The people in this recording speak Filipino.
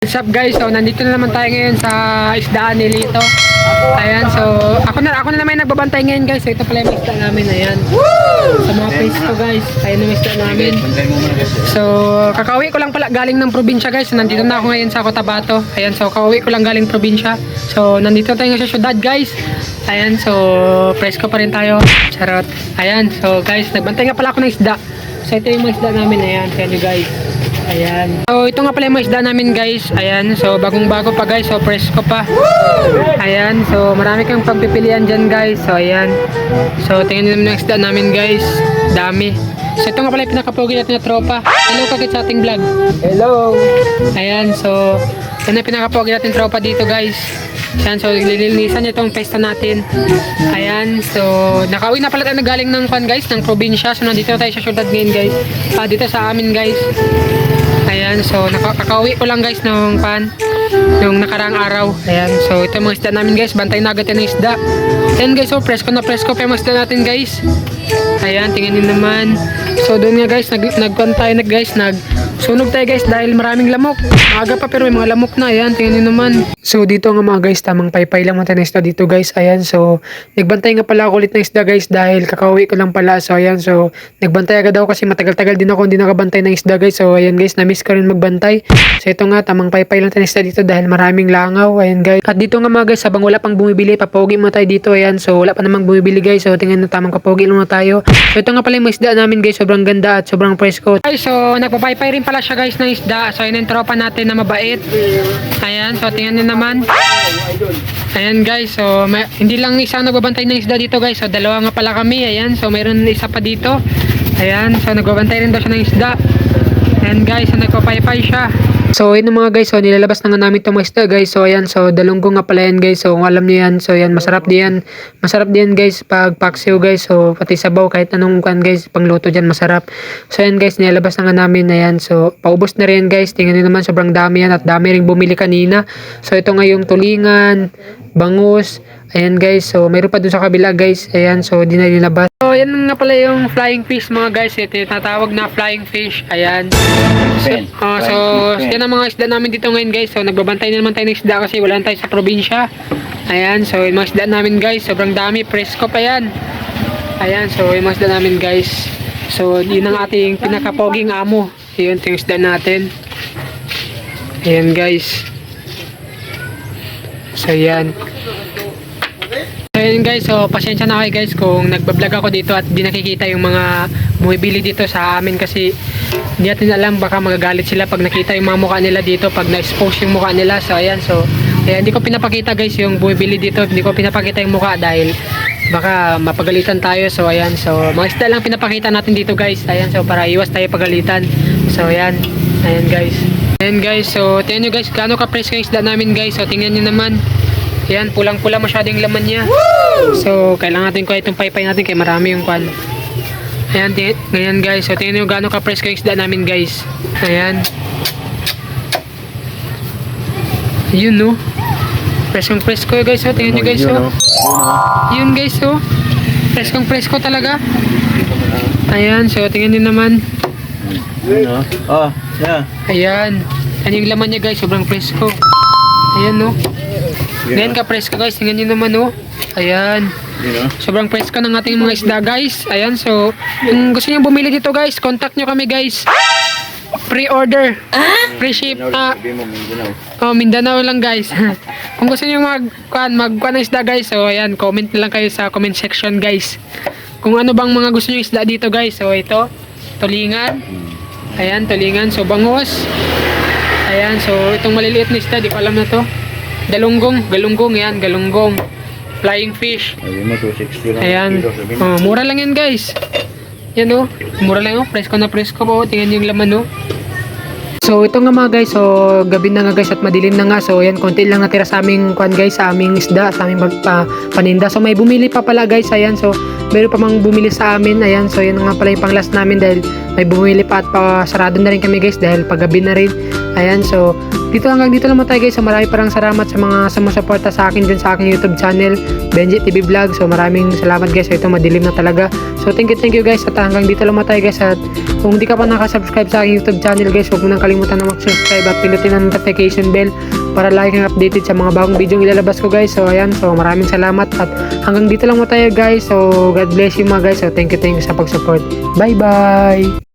What's up guys, so nandito na naman tayo ngayon sa isdaan ni Lito. Ayan, so ako na naman yung nagbabantay ngayon guys. So ito pala yung isda namin, ayan. Sa mga place ko guys, ayan yung isda namin. So kakauwi ko lang pala galing ng probinsya guys. So nandito na ako ngayon sa Cotabato. Ayan, so kakauwi ko lang galing probinsya. So nandito tayo sa syudad guys. Ayan, so presko pa rin tayo. Charot. Ayan, so guys, nagbantay nga pala ako ng isda. So ito yung mga isda namin, ayan, kaya nyo guys. Ayan. So ito nga pala yung mga isda namin guys. Ayan. So bagong bago pa guys. So presko pa. Ayan. So marami kang pagpipilian dyan guys. So ayan. So tingnan nyo naman yung isda namin guys. Dami. So ito nga pala yung pinakapogi natin na tropa. Hello kakit sa ating vlog. Hello. Ayan. So ito na yung pinakapogi natin tropa dito guys. Ayan. So lilinisan nyo itong pesta natin. Ayan. So nakauwi na pala tayo galing ng pan guys. Ng probinsya. So nandito tayo sa syudad ngayon guys. Dito sa amin guys. Ayan, so nakakauwi ko lang guys nung nakaraang araw. Ayan, so ito yung mga isda namin guys. Bantay na agad yan ng isda. Ayan guys, so presko na presko pa yung mga isda natin guys. Ayan, tingnan nyo naman. So doon nga guys, nagsunog tayo guys dahil maraming lamok. Maaga pa pero may mga lamok na. Ayan, tingnan nyo naman. So dito nga mga guys, tamang paypay lang mga isda dito guys. Ayan, so nagbantay nga pala ako ulit ng isda guys dahil kakauwi ko lang pala. So ayan, so nagbantay agad ako kasi matagal-tagal din ako hindi nakabantay ng isda guys. So ayan guys, na-miss ko rin magbantay. So ito nga, tamang paypay lang tayo ng isda dito dahil maraming langaw. Ayan guys. At dito nga mga guys, habang wala pang bumibili, papogi mo tayo dito. Ayan, so wala pa namang bumibili guys. So tingnan na, tamang kapogi lang na tayo. So ito nga pala yung mga isda namin guys, sobrang ganda at sobrang presko. Guys, so nagpapaypay rin pala siya guys ng isda. So yun yung tropa natin na mabait. Ayan, so tingnan nyo naman. Ayan guys, so hindi lang isa nagbabantay ng isda dito guys. So dalawa nga pala kami. Ayan, so mayroon isa pa dito. Ayan, so nagbabantay rin daw siya ng isda. Ayan guys, so nagpapaypay siya. So yun mga guys, so nilalabas na nga namin itong mga isda guys. So ayan, so dalunggong nga pala yan guys. So kung alam niyo yan, so yan, masarap din guys pag paksiw guys. So pati sabaw, kahit anong kan guys, pangluto dyan masarap. So ayan guys, nilalabas na nga namin. Ayan, so paubos na rin guys. Tingnan nyo naman, sobrang dami yan at dami rin bumili kanina. So ito nga yung tulingan, bangus. Ayan guys, so mayroon pa dun sa kabila guys. Ayan, so di na nilabas. So yan nga pala yung flying fish mga guys. Ito yung tatawag na flying fish. Ayan. So yan ang mga isda namin dito ngayon guys. So nagbabantay na naman tayo ng isda kasi wala tayo sa probinsya. Ayan, so yung mga isda namin guys, sobrang dami, presko pa yan. Ayan, so yung mga isda namin guys. So yun ang ating pinakapoging amo. Yun yung isda natin. Ayan guys. So yan. So yun guys, so pasensya na kayo guys kung nagbablog ako dito at di nakikita yung mga bumibili dito sa amin kasi hindi natin alam, baka magagalit sila pag nakita yung mga mukha nila dito, pag na-expose yung mukha nila. So ayan, so hindi ko pinapakita guys yung bumibili dito, hindi ko pinapakita yung mukha dahil baka mapagalitan tayo. So ayan, so mga isda lang pinapakita natin dito guys. Ayan, so para iwas tayo pagalitan. So ayan, ayan guys. Ayan guys, so tingnan nyo guys, gaano ka-presko yung isda namin guys. So tingnan nyo naman. Ayan, pulang-pula masyadong laman niya. So, kailangan natin ko itong paypay natin kaya marami yung kwan. Ayan, ganyan guys. So, tingnan nyo gano'ng ka-presko yung isda namin guys. Ayan. Yun, no? Preskong presko guys. So, tingnan nyo guys. So. Yun guys, so. Preskong presko talaga. Ayan, so, tingnan nyo naman. Oh, yeah. Ayan. Ayan yung laman niya guys. Sobrang presko. Ayan, no? Ganyan ka presko guys, tingnan nyo naman oh. Ayan. Sobrang presko ng ating mga isda guys. Ayan, so kung gusto nyo bumili dito guys, contact nyo kami guys. Pre-order. Free ship. Mindanao lang guys. Kung gusto nyo magkuhan ng isda guys, so ayan, comment na lang kayo sa comment section guys. Kung ano bang mga gusto nyo isda dito guys. So ito, tulingan. Ayan, tulingan. So bangus. Ayan, so itong maliliit na isda, di ko alam na to. Galunggong yan, galunggong. Flying fish. Ayan. Mura lang yan guys. Yan oh. Mura lang oh. Presko na presko po. Tingnan yung laman oh. So ito nga mga guys, so gabi na nga guys at madilim na nga. So yan, konti lang natira sa aming kwan guys, sa aming isda, sa aming paninda. So may bumili pa pala guys, ayan. So meron pa mang bumili sa amin, ayan. So yan nga pala yung pang last namin dahil may bumili pa at sarado na rin kami guys dahil paggabi na rin. Ayan, so hanggang dito lang mo tayo guys. So maraming parang salamat sa mga sumusuporta sa akin dyan sa aking YouTube channel, Benji TV Vlog. So maraming salamat guys. So ito madilim na talaga. So thank you guys at hanggang dito lang mo tayo guys at Kung hindi ka pa nakasubscribe sa aking YouTube channel guys, huwag mo nang kalimutan na mag-subscribe at pinutin ang notification bell para lagi kang updated sa mga bagong video ilalabas ko guys. So ayan, so maraming salamat at hanggang dito lang mo tayo guys. So God bless you mga guys. So thank you sa pag-support. Bye bye!